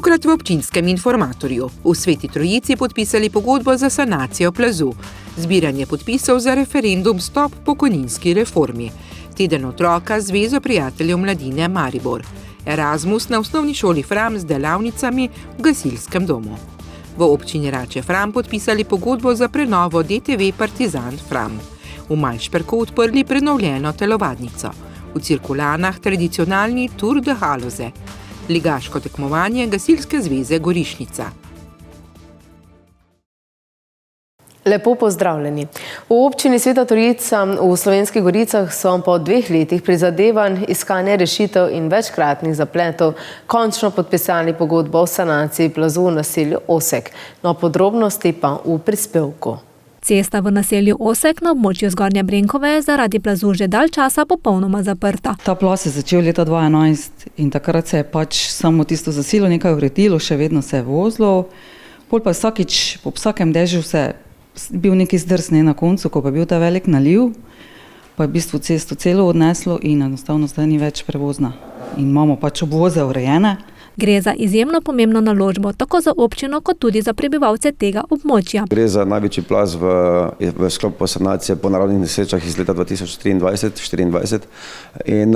Tokrat v občinskem informatorju. V Sveti Trojici podpisali pogodbo za sanacijo plazu. Zbiranje podpisov za referendum Stop pokojninski reformi. Teden otroka Zvezo prijateljev mladine Maribor. Erasmus na osnovni šoli Fram z delavnicami v gasilskem domu. V občini Rače Fram podpisali pogodbo za prenovo DTV Partizan Fram. V Majšperku odprli prenovljeno telovadnico. V Cirkulanah tradicionalni Tour de Haloze. Ligaško tekmovanje Gasilske zveze Gorišnica. Lepo pozdravljeni. V občini Sveta Trojica v Slovenskih Goricah so po 2 letih prizadevanj, iskanja rešitev in večkratnih zapletov končno podpisali pogodbo o sanaciji plazu v naselju Osek. No, podrobnosti pa v prispevku. Cesta v naselju Osek na območju Zgornje Brenkove je zaradi plazu že dalj časa popolnoma zaprta. Ta plaz je začel leta 2011 in takrat se je samo tisto zasilo nekaj uredilo, še vedno se je vozilo. Pol pa vsakič, po vsakem dežju se bil neki zdrsne na koncu, ko pa je bil ta velik naliv, pa je v bistvu cesto celo odneslo in enostavno zdaj ni več prevozna. In imamo obvoze urejene. Gre za izjemno pomembno naložbo, tako za občino, kot tudi za prebivalce tega območja. Gre za največji plaz v sklopu sanacije po naravnih nesrečah iz leta 2023-2024. In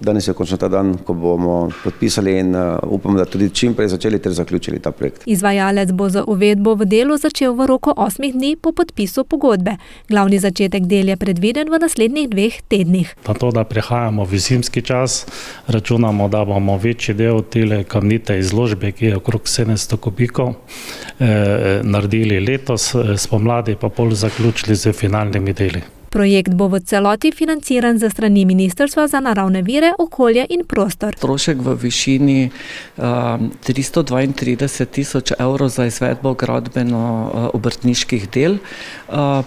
danes je končno ta dan, ko bomo podpisali in upam, da tudi čim prej začeli ter zaključili ta projekt. Izvajalec bo za uvedbo v delu začel v roku 8 dni po podpisu pogodbe. Glavni začetek del je predviden v naslednjih 2 tednih. Na to, da prihajamo v zimski čas, računamo, da bomo večji del tele kamnite izložbe, ki je okrog 700 kubikov, naredili letos, spomladi pa pol zaključili z finalnimi deli. Projekt bo v celoti financiran za strani Ministrstva za naravne vire, okolje in prostor. Strošek v višini 332 tisoč evrov za izvedbo gradbeno-obrtniških del,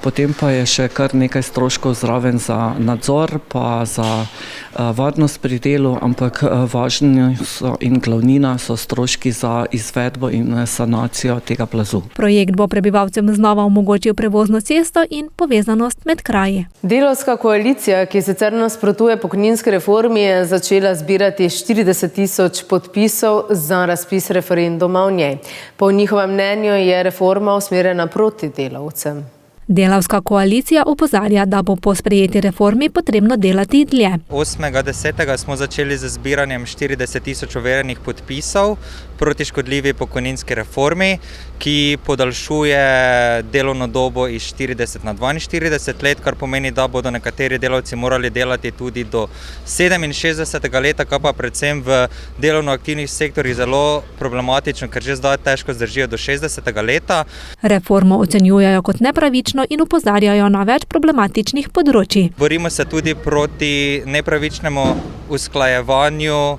potem pa je še kar nekaj stroškov zraven za nadzor, pa za varnost pri delu, ampak važni so in glavnina so stroški za izvedbo in sanacijo tega plazu. Projekt bo prebivalcem znova omogočil prevozno cesto in povezanost med kraji. Delavska koalicija, ki sicer nasprotuje pokojninski reformi, je začela zbirati 40 tisoč podpisov za razpis referenduma o njej. Po njihovem mnenju je reforma usmerjena proti delavcem. Delavska koalicija opozarja, da bo po sprejeti reformi potrebno delati dlje. 8.10. smo začeli z zbiranjem 40 tisoč overjenih podpisov proti škodljivi pokojninski reformi, ki podaljšuje delovno dobo iz 40 na 42 let, kar pomeni, da bodo nekateri delavci morali delati tudi do 67. leta, kar pa predvsem v delovno aktivnih sektorjih zelo problematično, ker že zdaj težko zdržijo do 60. leta. Reformo ocenjujejo kot nepravično in opozarjajo na več problematičnih področij. Borimo se tudi proti nepravičnemu usklajevanju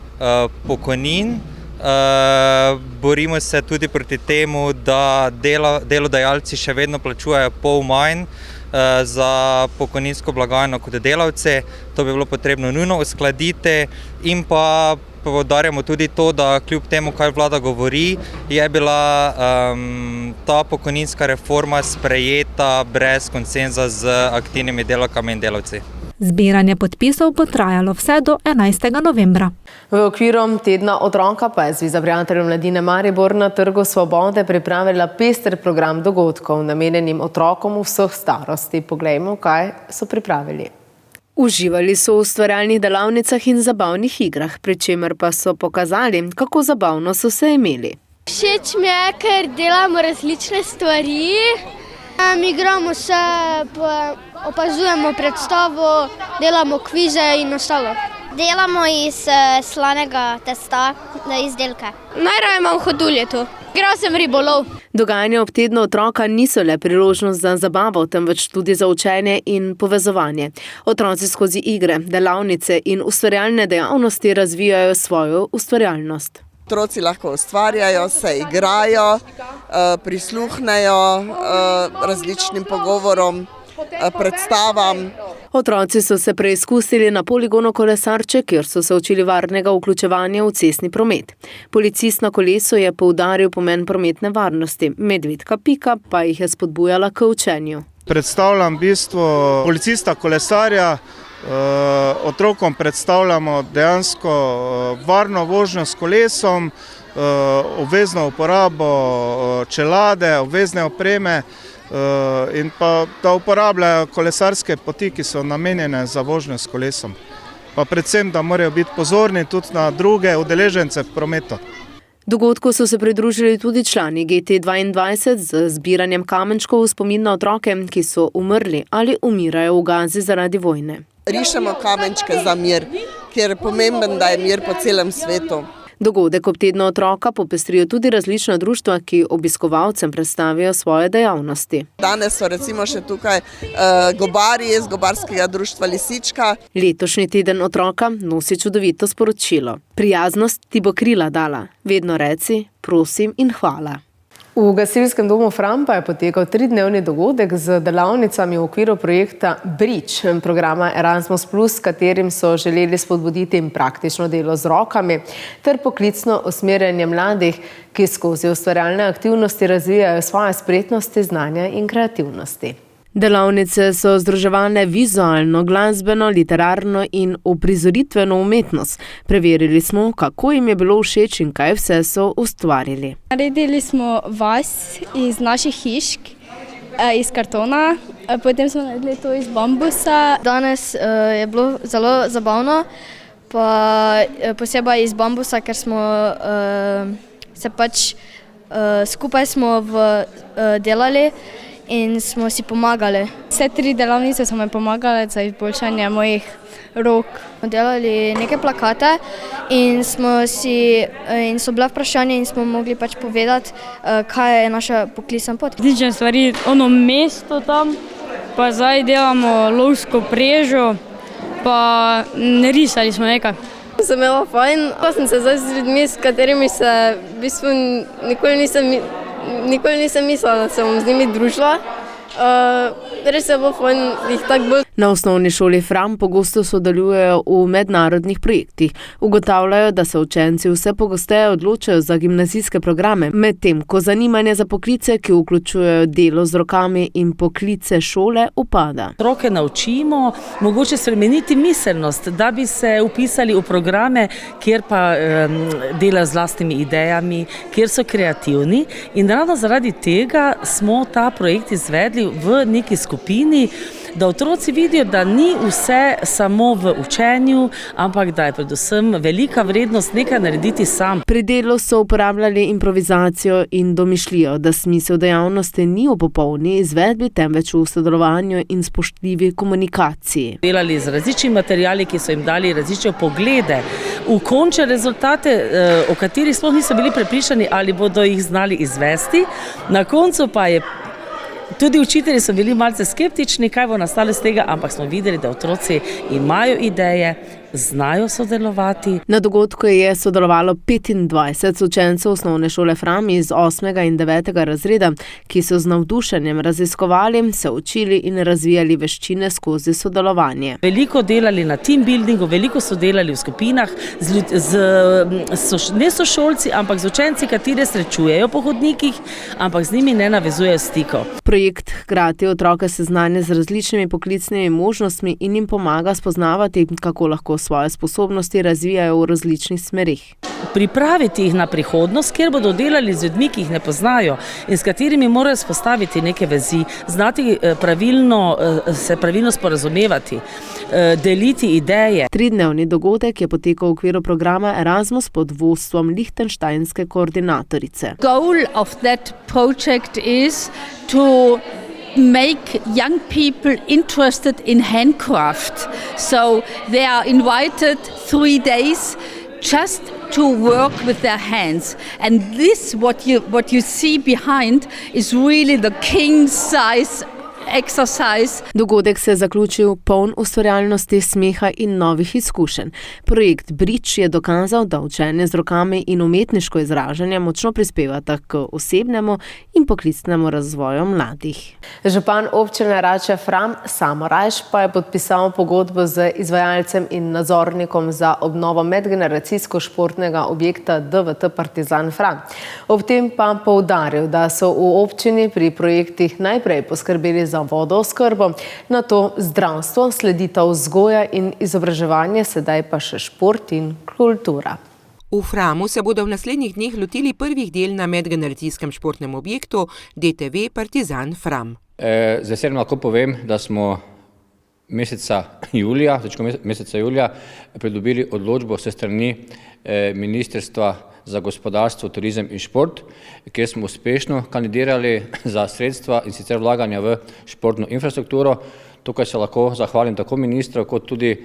pokojnin. Borimo se tudi proti temu, da delodajalci še vedno plačujejo pol manj za pokojninsko blagajno kot delavci. To bi bilo potrebno nujno uskladiti in pa poudarjamo tudi to, da kljub temu, kaj vlada govori, je bila ta pokojninska reforma sprejeta brez konsenza z aktivnimi delavkami in delavci. Zbiranje podpisov bo trajalo vse do 11. novembra. V okviru tedna otroka pa je Zveza prijateljev mladine Maribor na Trgu Svobode pripravila pester program dogodkov, namenjenim otrokom vseh starosti. Poglejmo, kaj so pripravili. Uživali so v ustvarjalnih delavnicah in zabavnih igrah, pri čemer pa so pokazali, kako zabavno so se imeli. Všeč mi je, ker delamo različne stvari. Igramo se, opazujemo predstavo, delamo kvize in ostalo. Delamo iz slanega testa izdelke. Najraje imam hodulje tu. Igral sem ribolov. Dogajanja ob tednu otroka niso le priložnost za zabavo, temveč tudi za učenje in povezovanje. Otroci skozi igre, delavnice in ustvarjalne dejavnosti razvijajo svojo ustvarjalnost. Otroci lahko ustvarjajo, se igrajo, prisluhnejo različnim pogovorom, predstavam. Otroci so se preizkusili na poligonu Kolesarče, kjer so se učili varnega vključevanja v cestni promet. Policist na kolesu je poudaril pomen prometne varnosti. Medvedka Pika pa jih je spodbujala k učenju. Predstavljam v bistvu policista kolesarja. Otrokom predstavljamo dejansko varno vožnjo s kolesom, obvezno uporabo čelade, obvezne opreme in pa da uporabljajo kolesarske poti, ki so namenjene za vožnjo s kolesom. Pa predvsem, da morajo biti pozorni tudi na druge udeležence v prometu. Dogodku so se pridružili tudi člani GT22 z zbiranjem kamenčkov v spomin na otroke, ki so umrli ali umirajo v Gazi zaradi vojne. Rišemo kamenčke za mir, ker je pomemben, da je mir po celem svetu. Dogodek ob tednu otroka popestrijo tudi različna društva, ki obiskovalcem predstavijo svoje dejavnosti. Danes so recimo še tukaj gobarji iz gobarskega društva Lisička. Letošnji teden otroka nosi čudovito sporočilo. Prijaznost ti bo krila dala. Vedno reci, prosim in hvala. V gasilskem domu Fram pa je potekal 3-dnevni dogodek z delavnicami v okviru projekta Bridge, programa Erasmus+, s katerim so želeli spodbuditi praktično delo z rokami ter poklicno usmerjanje mladih, ki skozi ustvarjalne aktivnosti razvijajo svoje spretnosti, znanja in kreativnosti. Delavnice so združevane vizualno, glasbeno, literarno in uprizoritveno umetnost. Preverili smo, kako jim je bilo všeč in kaj vse so ustvarili. Naredili smo vas iz naših hišk, iz kartona, potem smo naredili to iz bambusa. Danes je bilo zelo zabavno, pa posebej iz bambusa, ker smo se pač skupaj smo delali in smo si pomagali. Vse 3 delavnice so me pomagale za izboljšanje mojih rok. Delali neke plakate in so bila vprašanja in smo mogli pač povedati, kaj je naša poklicna pot. Različne stvari, mesto tam, pa zdaj delamo lovsko prežo, pa risali smo nekaj. Sem imela fajn, pa sem se zdaj z ljudmi, s katerimi se v bistvu nikoli nisem mislila, da se bom z njimi družila. Res je bilo fajn jih tako bolj. Na osnovni šoli Fram pogosto sodelujejo v mednarodnih projektih. Ugotavljajo, da se učenci vse pogosteje odločajo za gimnazijske programe, medtem ko zanimanje za poklice, ki vključujejo delo z rokami in poklice šole, upada. Otroke naučimo mogoče spremeniti miselnost, da bi se vpisali v programe, kjer pa delajo z lastnimi idejami, kjer so kreativni, in ravno zaradi tega smo ta projekt izvedli v neki skupini, da otroci vidijo, da ni vse samo v učenju, ampak da je predvsem velika vrednost nekaj narediti sam. Pri delu so uporabljali improvizacijo in domišljijo, da smisel dejavnosti ni v popolni izvedbi, temveč v sodelovanju in spoštljivi komunikaciji. Delali z različnimi materiali, ki so jim dali različne poglede v končne rezultate, o katerih sploh niso bili prepričani, ali bodo jih znali izvesti. Na koncu pa je tudi učitelji so bili malce skeptični, kaj bo nastalo z tega, ampak smo videli, da otroci imajo ideje, znajo sodelovati. Na dogodku je sodelovalo 25 učencev osnovne šole Fram iz 8. in 9. razreda, ki so z navdušenjem raziskovali, se učili in razvijali veščine skozi sodelovanje. Veliko delali na team buildingu, veliko so delali v skupinah, ne sošolci, ampak z učenci, kateri srečujejo po hodnikih, ampak z njimi ne navezujejo stikov. Projekt hkrati otroke seznanja z različnimi poklicnimi možnostmi in jim pomaga spoznavati, kako lahko svoje sposobnosti razvijajo v različnih smerih. Pripraviti jih na prihodnost, kjer bodo delali z ljudmi, ki jih ne poznajo in s katerimi morajo spostaviti neke vezi, znati se pravilno sporazumevati, deliti ideje. 3-dnevni dogodek je potekal v okviru programa Erasmus pod vodstvom lichtensteinske koordinatorice. Goal of that project is to make young people interested in handcraft. So they are invited 3 days just to work with their hands. And this, what you see behind, is really the king-size exercise. Dogodek se je zaključil poln ustvarjalnosti, smeha in novih izkušenj. Projekt Bridge je dokazal, da učenje z rokami in umetniško izražanje močno prispevata k osebnemu in poklicnemu razvoju mladih. Župan občine Rače Fram Samo Rajš pa je podpisal pogodbo z izvajalcem in nadzornikom za obnovo medgeneracijsko-športnega objekta DVT Partizan Fram. Ob tem pa poudaril, da so v občini pri projektih najprej poskrbeli za vodooskrbo, nato zdravstvo, sledita vzgoja in izobraževanje, sedaj pa še šport in kultura. V Framu se bodo v naslednjih dneh lotili prvih del na medgeneracijskem športnem objektu DTV Partizan Fram. Z veseljem lahko povem, da smo začetku meseca julija pridobili odločbo s strani Ministrstva za gospodarstvo, turizem in šport, kjer smo uspešno kandidirali za sredstva in sicer vlaganja v športno infrastrukturo. Tukaj se lahko zahvalim tako ministru kot tudi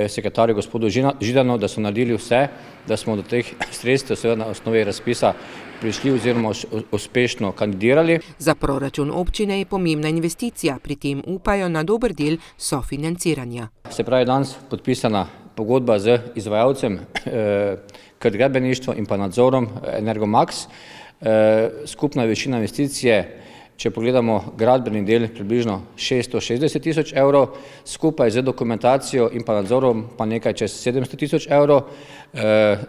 sekretarju gospodu Židanu, da so naredili vse, da smo do teh sredstev seveda na osnovi razpisa prišli oziroma uspešno kandidirali. Za proračun občine je pomembna investicija, pri tem upajo na dober del sofinanciranja. Se pravi, danes podpisana pogodba z izvajalcem gradbeništva in pa nadzorom Energomax. Skupna višina investicije, če pogledamo gradbeni del, približno 660 tisoč evrov, skupaj z dokumentacijo in pa nadzorom pa nekaj čez 700 tisoč evrov.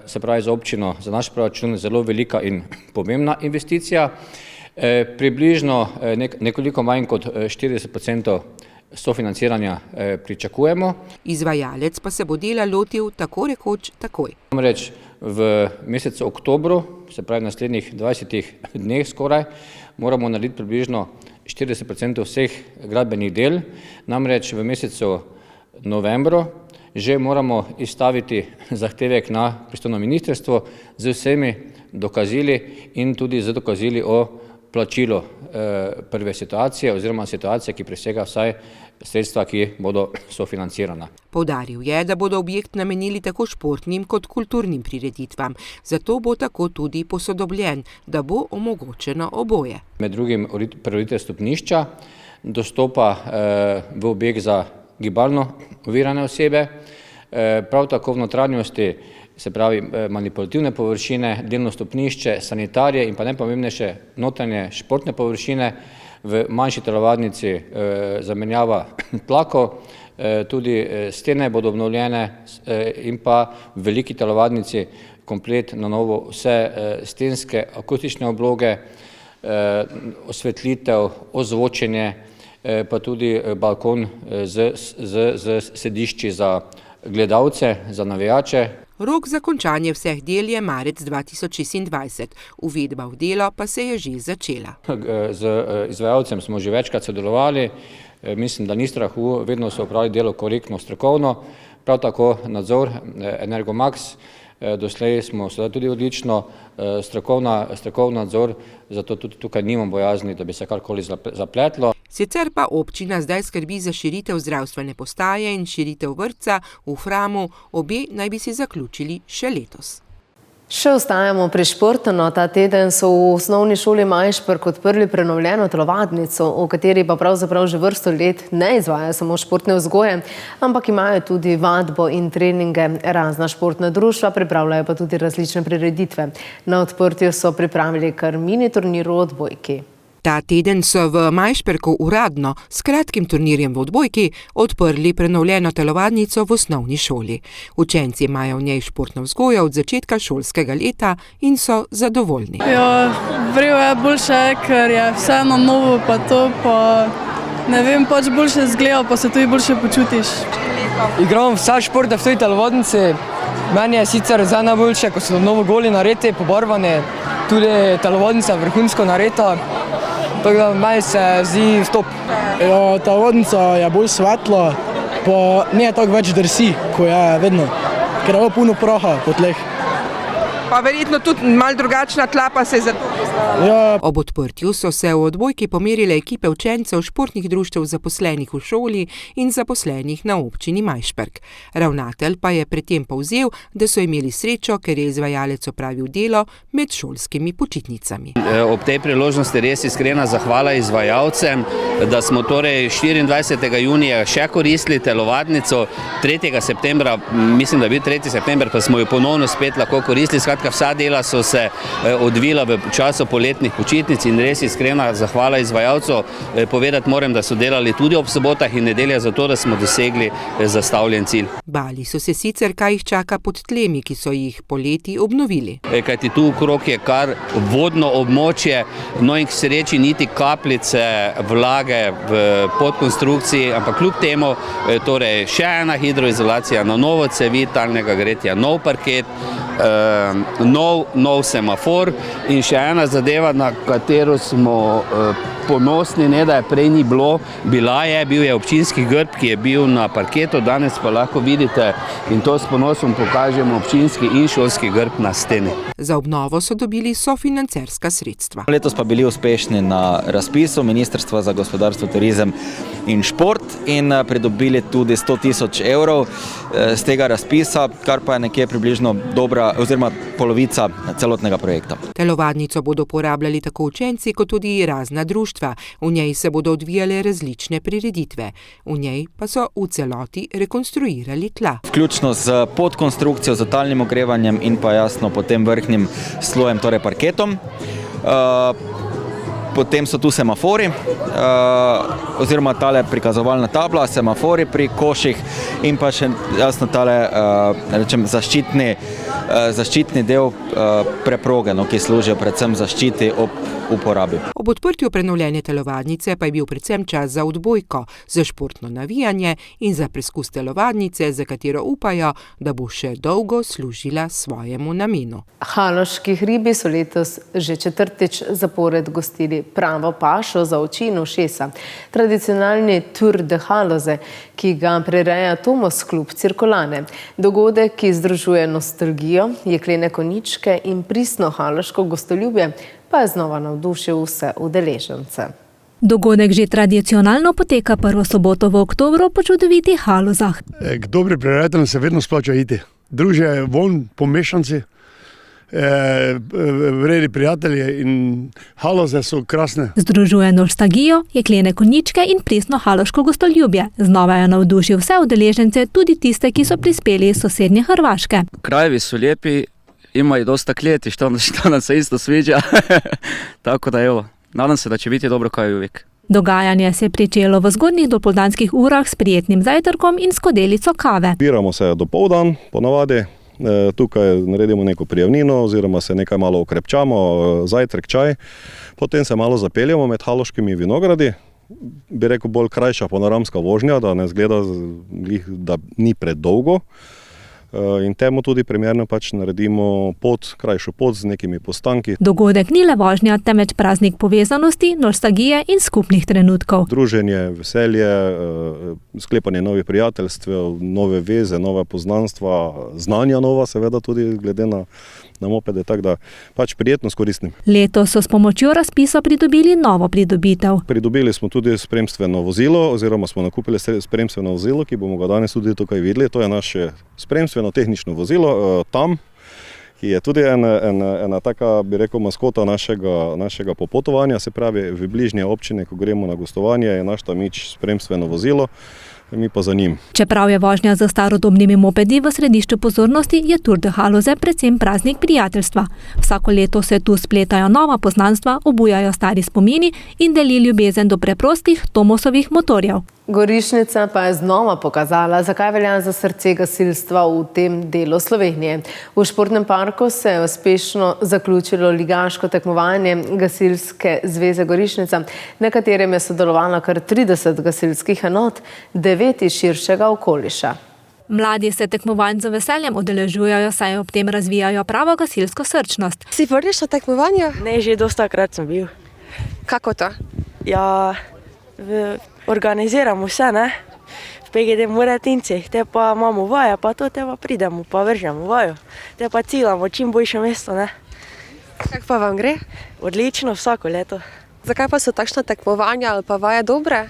Se pravi, za občino, za naš proračun zelo velika in pomembna investicija. Približno nekoliko manj kot 40% sofinanciranja pričakujemo. Izvajalec pa se bo dela lotil tako rekoč takoj. Namreč v mesecu oktobru, se pravi naslednjih 20 dneh skoraj, moramo narediti približno 40% vseh gradbenih del. Namreč v mesecu novembru že moramo izstaviti zahtevek na pristojno ministrstvo z vsemi dokazili in tudi z dokazili o plačilu prve situacije oziroma situacije, ki presega vsaj sredstva, ki bodo sofinancirana. Poudaril je, da bodo objekt namenili tako športnim kot kulturnim prireditvam, zato bo tako tudi posodobljen, da bo omogočeno oboje. Med drugim preureditev stopnišča, dostopa v objekt za gibalno ovirane osebe, prav tako v notranjosti, se pravi manipulativne površine, delno stopnišče, sanitarije in pa najpomembnejše notranje športne površine, v manjši telovadnici zamenjava tlakov, tudi stene bodo obnovljene in pa v veliki telovadnici komplet na novo vse stenske akustične obloge, osvetlitev, ozvočenje, pa tudi balkon z sedišči za gledalce, za navijače. Rok za končanje vseh del je marec 2026, uvedba v delo pa se je že začela. Z izvajalcem smo že večkrat sodelovali, mislim, da ni strahu, vedno so opravili delo korektno, strokovno, prav tako nadzor Energomax, doslej smo tudi odlično, strokovni nadzor, zato tudi tukaj nimam bojazni, da bi se karkoli zapletlo. Sicer pa občina zdaj skrbi za širitev zdravstvene postaje in širitev vrtca v Framu, obe naj bi si zaključili še letos. Še ostajamo pri športu. Ta teden so v osnovni šoli Majšperk odprli prenovljeno telovadnico, v kateri pa pravzaprav že vrsto let ne izvajajo samo športne vzgoje, ampak imajo tudi vadbo in treninge. Razna športna društva pripravljajo pa tudi različne prireditve. Na odprtju so pripravili kar mini turnir v odbojki. Ta teden so v Majšperku uradno s kratkim turnirjem v odbojki odprli prenovljeno telovadnico v osnovni šoli. Učenci imajo v njej športno vzgojo od začetka šolskega leta in so zadovoljni. Ja, vrejo je boljše, ker je vseeno novo, pa to pa ne vem, pač boljše zgleda, pa se tudi boljše počutiš. Igram vsa športa v tej telovadnici. Meni je sicer zdaj najboljše, ko so novo goli narejeni, pobarvane, tudi telovadnica vrhunsko narejena. Tako da meni se zdi stop. Ja, telovadnica je bolj svetla, pa ne je tako več drsi, ko je vedno, ker je puno praha po tleh. Pa verjetno tudi malo drugačna tla, pa se zato poznala. Ja. Ob odprtju so se v odbojki pomerile ekipe učencev športnih društev zaposlenih v šoli in zaposlenih na občini Majšperk. Ravnatelj pa je pred tem povzel, da so imeli srečo, ker je izvajalec opravil delo med šolskimi počitnicami. Ob tej priložnosti res iskrena zahvala izvajalcem, da smo torej 24. junija še koristili telovadnico, 3. septembra, mislim, da je bil 3. september, pa smo jo ponovno spet lahko koristili. Skratka, vsa dela so se odvila v času poletnih počitnic in res iskrena zahvala izvajalcu. Povedati moram, da so delali tudi ob sobotah in nedeljah za to, da smo dosegli zastavljen cilj. Bali so se sicer, kaj jih čaka pod tlemi, ki so jih poleti obnovili. Kajti tu okrog je kar vodno območje, no in k sreči niti kapljice vlage v podkonstrukciji, ampak kljub temu torej še ena hidroizolacija, na novo cevi talnega gretja, nov parket, nov semafor in še ena zadeva, na katero smo ponosni, ne da je prej ni bilo, bil je občinski grb, ki je bil na parketu, danes pa lahko vidite in to s ponosom pokažemo občinski in šolski grb na steni. Za obnovo so dobili sofinancerska sredstva. Letos pa bili uspešni na razpisu Ministrstva za gospodarstvo, turizem in šport in pridobili tudi 100 000 evrov z tega razpisa, kar pa je nekje približno dobra oziroma polovica celotnega projekta. Telovadnico bodo uporabljali tako učenci kot tudi razna društva. V njej se bodo odvijale različne prireditve. V njej pa so v celoti rekonstruirali tla. Vključno z podkonstrukcijo, z talnim ogrevanjem in pa jasno potem vrhnjim slojem, torej parketom. Potem so tu semafori, oziroma tale prikazovalna tabla, semafori pri koših in pa še jasno tale zaščitni del preproge, ki služijo predvsem zaščiti ob uporabi. Ob odprtju prenovljene telovadnice pa je bil predvsem čas za odbojko, za športno navijanje in za preskus telovadnice, za katero upajo, da bo še dolgo služila svojemu namenu. Haloški hribi so letos že 4. zapored gostili pravo pašo za oči in ušesa. Tradicionalni Tour de Haloze, ki ga prireja Tomos klub Cirkulane. Dogodek, ki združuje nostalgijo, jeklene konjičke in pristno haloško gostoljubje, pa je znova navdušil vse udeležence. Dogodek že tradicionalno poteka prvo soboto v oktobru po čudovitih Halozah. K dobri prireditelji se vedno splača iti. Druže von pomešanci, vredi prijatelji in Haloze so krasne. Združuje nostalgijo, jeklene konjičke in pristno haloško gostoljubje. Znova je navdušil vse udeležence, tudi tiste, ki so prispeli iz sosednje Hrvaške. Krajevi su lijepi, ima i dosta klijeti, što nam se isto sviđa. Tako da evo, nadam se da će biti dobro kao i uvijek. Dogajanje se je pričelo v zgodnjih dopoldanskih urah s prijetnim zajtrkom in skodelico kave. Zbiramo se dopoldan, ponavadi. Tukaj naredimo neko prijavnino oziroma se nekaj malo okrepčamo, zajtrk, čaj. Potem se malo zapeljamo med haloškimi vinogradi. Bi rekel bolj krajša panoramska vožnja, da ne zgleda, da ni predolgo. In temu tudi primerno naredimo krajšo pot z nekimi postanki. Dogodek ni le vožnja, temveč praznik povezanosti, nostalgije in skupnih trenutkov. Druženje, veselje, sklepanje novih prijateljstv, nove veze, nove poznanstva, znanja nova seveda tudi glede na mopede, tako da prijetno s koristnim. Letos so s pomočjo razpisa pridobili novo pridobitev. Pridobili smo tudi spremstveno vozilo, oziroma smo nakupili spremstveno vozilo, ki bomo ga danes tudi tukaj videli. To je naše spremstveno tehnično vozilo tam, ki je tudi ena taka, bi rekel, maskota našega popotovanja. Se pravi, v bližnje občine, ko gremo na gostovanje, je naš tamič spremstveno vozilo, mi pa za njim. Čeprav je vožnja za starodobnimi mopedi v središču pozornosti, je Tour de Haloze predvsem praznik prijateljstva. Vsako leto se tu spletajo nova poznanstva, obujajo stari spomini in deli ljubezen do preprostih Tomosovih motorjev. Gorišnica pa je znova pokazala, zakaj velja za srce gasilstva v tem delu Slovenije. V športnem parku se je uspešno zaključilo ligaško tekmovanje Gasilske zveze Gorišnica, na katerem je sodelovalo kar 30 gasilskih enot, 9 iz širšega okoliša. Mladi se tekmovanj z veseljem udeležujejo, saj ob tem razvijajo pravo gasilsko srčnost. Si prvič na tekmovanje? Ne, že dostakrat sem bil. Kako to? Ja, organiziramo vse, ne? V PGD Moretincih, te pa imamo vaje, pa to te pa pridemo, pa vržemo vajo. Te pa ciljamo čim boljše mesto, ne? Kako pa vam gre? Odlično, vsako leto. Zakaj pa so takšna tekmovanja ali pa vaje dobre?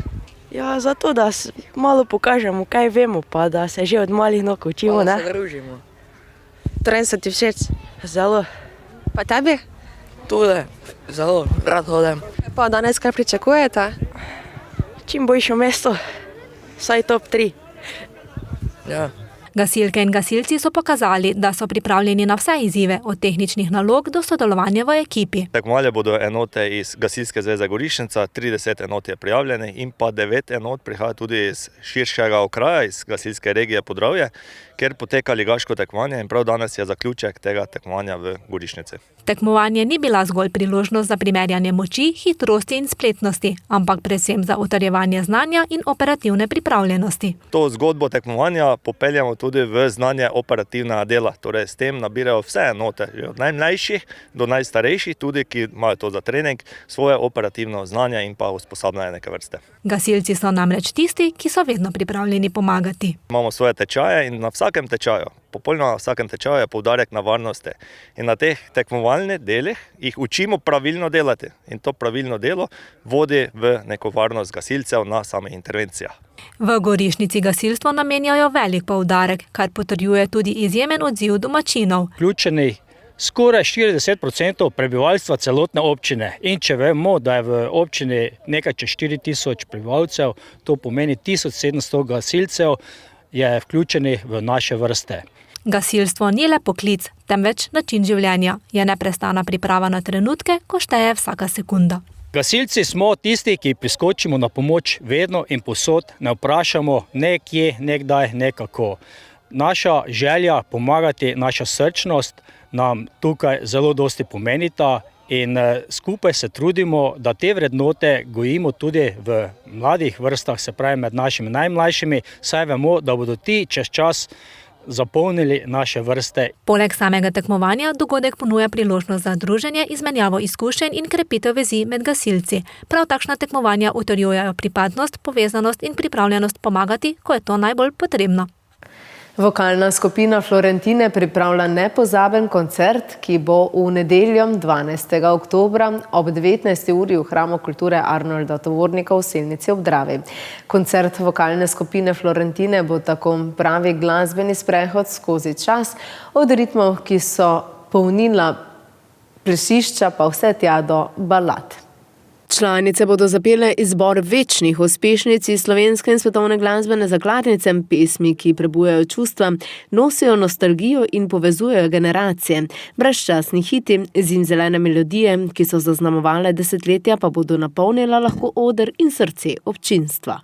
Ja, zato, da malo pokažemo, kaj vemo, pa da se že od malih nog učimo, ne? Pa se družimo. Teren se ti všeč? Zelo. Pa tebi? Tudi, zelo, rad hodem. Pa danes kaj pričakujete? Čim boljše mesto, vsaj top 3. Ja. Gasilke in gasilci so pokazali, da so pripravljeni na vse izzive, od tehničnih nalog do sodelovanja v ekipi. Tekmovale bodo enote iz Gasilske zveze Gorišnica, 30 enot je prijavljenih in pa 9 enot prihaja tudi iz širšega okraja, iz gasilske regije Podravje, kjer poteka ligaško tekmovanje in prav danes je zaključek tega tekmovanja v Gorišnici. Tekmovanje ni bila zgolj priložnost za primerjanje moči, hitrosti in spletnosti, ampak predvsem za utrjevanje znanja in operativne pripravljenosti. To zgodbo tekmovanja popeljamo tudi v znanje operativnega dela. Torej s tem nabirajo vse enote, od najmlajših do najstarejših, tudi ki imajo to za trening, svoje operativno znanje in pa usposabljanje neke vrste. Gasilci so namreč tisti, ki so vedno pripravljeni pomagati. Imamo svoje tečaje in na vsakem tečaju, popolnoma na vsakem tečaju je poudarek na varnosti. In na teh tekmovalnih delih jih učimo pravilno delati. In to pravilno delo vodi v neko varnost gasilcev na samih intervencijah. V Gorišnici gasilstvo namenjajo velik poudarek, kar potrjuje tudi izjemen odziv domačinov. Vključenih skoraj 40% prebivalstva celotne občine. In če vemo, da je v občini nekaj čez 4000 prebivalcev, to pomeni 1700 gasilcev je vključenih v naše vrste. Gasilstvo ni le poklic, temveč način življenja. Je neprestana priprava na trenutke, ko šteje vsaka sekunda. Gasilci smo tisti, ki priskočimo na pomoč vedno in povsod, ne vprašamo ne kje, ne kdaj, ne kako. Naša želja pomagati, naša srčnost nam tukaj zelo dosti pomenita in skupaj se trudimo, da te vrednote gojimo tudi v mladih vrstah, se pravi med našimi najmlajšimi, saj vemo, da bodo ti čez čas zapolnili naše vrste. Poleg samega tekmovanja dogodek ponuja priložnost za druženje, izmenjavo izkušenj in krepitev vezi med gasilci. Prav takšna tekmovanja utrjujejo pripadnost, povezanost in pripravljenost pomagati, ko je to najbolj potrebno. Vokalna skupina Florentine pripravlja nepozaben koncert, ki bo v nedeljo 12. oktobra ob 19. uri v Hramu kulture Arnolda Tovornika v Selnici ob Dravi. Koncert vokalne skupine Florentine bo tako pravi glasbeni sprehod skozi čas, od ritmov, ki so polnila plesišča, pa vse tja do balad. Članice bodo zapele izbor večnih uspešnic iz slovenske in svetovne glasbene zakladnice, pesmi, ki prebujajo čustva, nosijo nostalgijo in povezujejo generacije. Brezčasni hiti, zimzelene melodije, ki so zaznamovale desetletja, pa bodo napolnila lahko oder in srce občinstva.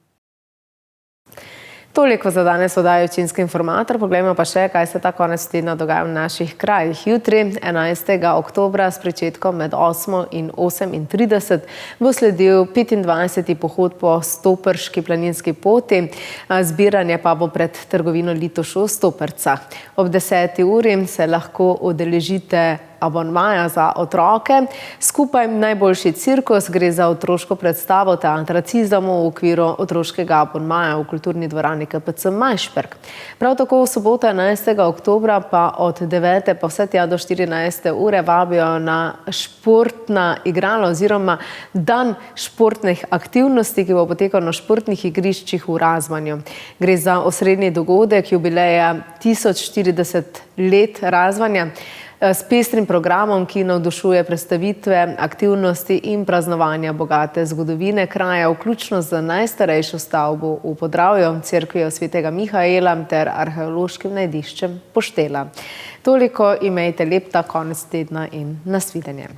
Toliko za danes oddaja Občinski informator. Poglejmo pa še, kaj se ta konec tedna dogaja v naših krajih. Jutri, 11. oktobra, s pričetkom med 8 in 38, bo sledil 25. pohod po Stoperški planinski poti. Zbiranje pa bo pred trgovino Litošu v Stopercah. Ob 10. uri se lahko udeležite abonmaja za otroke. Skupaj najboljši cirkus, gre za otroško predstavo teatra Cizamo v okviru otroškega abonmaja v kulturni dvorani KPC Majšperk. Prav tako v soboto 11. oktobra pa od 9. pa vse tja do 14. ure vabijo na športna igrala oziroma dan športnih aktivnosti, ki bo potekal na športnih igriščih v Razmanju. Gre za osrednji dogodek jubileja 1040 let Razmanja, s pestrim programom, ki navdušuje predstavitve, aktivnosti in praznovanja bogate zgodovine kraja, vključno z najstarejšo stavbo v Podravju, cerkvijo svetega Mihaela ter arheološkim najdiščem Poštela. Toliko, imejte lep ta konec tedna in nasvidenje.